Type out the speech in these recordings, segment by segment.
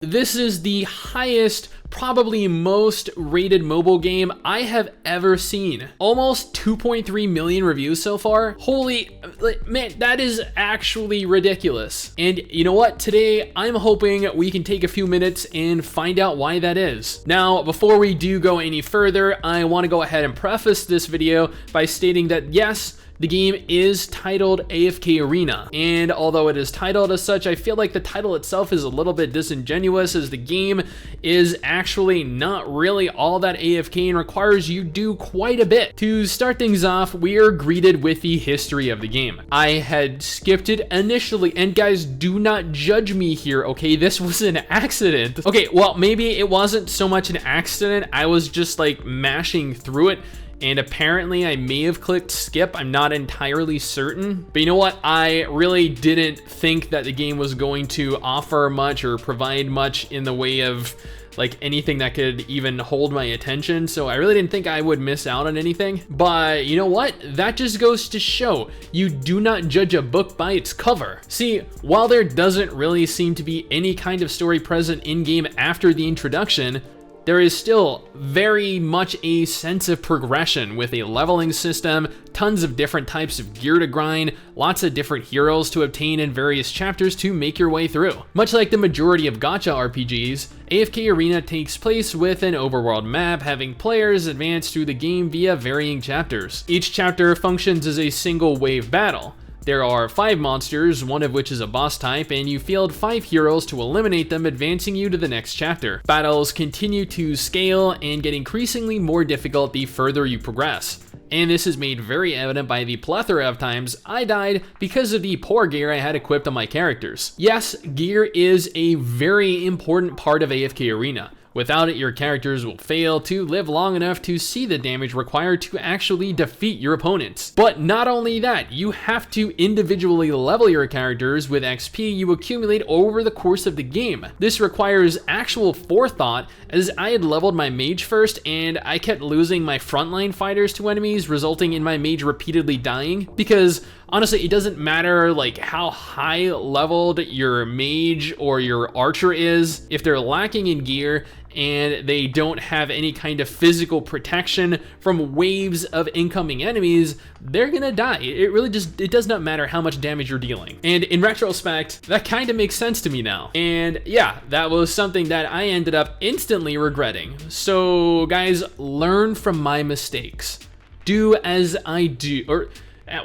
This is the highest, probably most rated mobile game I have ever seen. Almost 2.3 million reviews so far. Holy, man, that is actually ridiculous. And you know what? Today, I'm hoping we can take a few minutes and find out why that is. Now, before we do go any further, I want to go ahead and preface this video by stating that yes, the game is titled AFK Arena, and although it is titled as such, I feel like the title itself is a little bit disingenuous, as the game is actually not really all that AFK and requires you do quite a bit. To start things off, we are greeted with the history of the game. I had skipped it initially, and guys, do not judge me here, okay? This was an accident. Okay, well, maybe it wasn't so much an accident, I was just like mashing through it, and apparently I may have clicked skip. I'm not entirely certain. But you know what? I really didn't think that the game was going to offer much or provide much in the way of like anything that could even hold my attention. So I really didn't think I would miss out on anything. But you know what? That just goes to show you do not judge a book by its cover. See, while there doesn't really seem to be any kind of story present in-game after the introduction, there is still very much a sense of progression with a leveling system, tons of different types of gear to grind, lots of different heroes to obtain in various chapters to make your way through. Much like the majority of gacha RPGs, AFK Arena takes place with an overworld map, having players advance through the game via varying chapters. Each chapter functions as a single wave battle. There are 5 monsters, one of which is a boss type, and you field 5 heroes to eliminate them, advancing you to the next chapter. Battles continue to scale and get increasingly more difficult the further you progress. And this is made very evident by the plethora of times I died because of the poor gear I had equipped on my characters. Yes, gear is a very important part of AFK Arena. Without it, your characters will fail to live long enough to see the damage required to actually defeat your opponents. But not only that, you have to individually level your characters with XP you accumulate over the course of the game. This requires actual forethought, as I had leveled my mage first and I kept losing my frontline fighters to enemies, resulting in my mage repeatedly dying. Because honestly, it doesn't matter like how high leveled your mage or your archer is, if they're lacking in gear and they don't have any kind of physical protection from waves of incoming enemies, they're gonna die. It does not matter how much damage you're dealing. And in retrospect, that kind of makes sense to me now. And yeah, that was something that I ended up instantly regretting. So guys, learn from my mistakes. Do as I do, or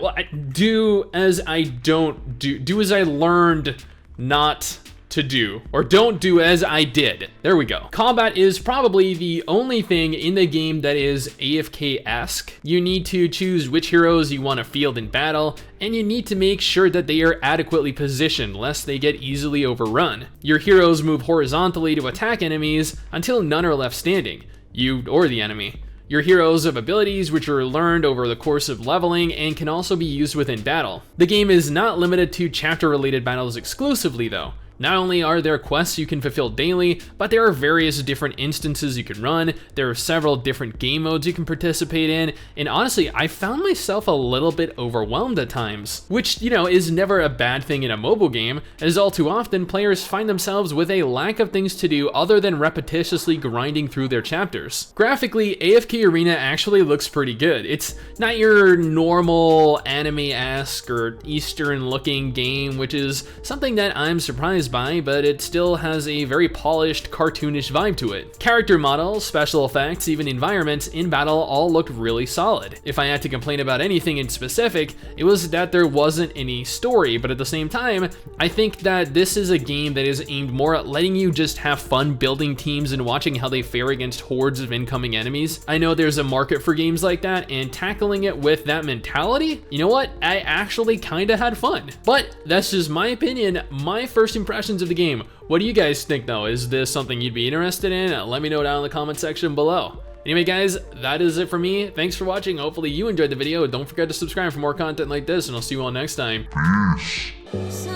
well, do as I don't do. Do as I learned not to do, or don't do as I did. There we go. Combat is probably the only thing in the game that is AFK-esque. You need to choose which heroes you want to field in battle, and you need to make sure that they are adequately positioned lest they get easily overrun. Your heroes move horizontally to attack enemies until none are left standing, you or the enemy. Your heroes have abilities which are learned over the course of leveling and can also be used within battle. The game is not limited to chapter-related battles exclusively though. Not only are there quests you can fulfill daily, but there are various different instances you can run, there are several different game modes you can participate in, and honestly, I found myself a little bit overwhelmed at times. Which, you know, is never a bad thing in a mobile game, as all too often players find themselves with a lack of things to do other than repetitiously grinding through their chapters. Graphically, AFK Arena actually looks pretty good. It's not your normal anime-esque or Eastern-looking game, which is something that I'm surprised by, but it still has a very polished, cartoonish vibe to it. Character models, special effects, even environments in battle all looked really solid. If I had to complain about anything in specific, it was that there wasn't any story, but at the same time, I think that this is a game that is aimed more at letting you just have fun building teams and watching how they fare against hordes of incoming enemies. I know there's a market for games like that, and tackling it with that mentality, you know what? I actually kinda had fun. But that's just my opinion, my first impressions of the game. What do you guys think though? Is this something you'd be interested in? Let me know down in the comment section below. Anyway guys, that is it for me. Thanks for watching. Hopefully you enjoyed the video. Don't forget to subscribe for more content like this, and I'll see you all next time. Peace.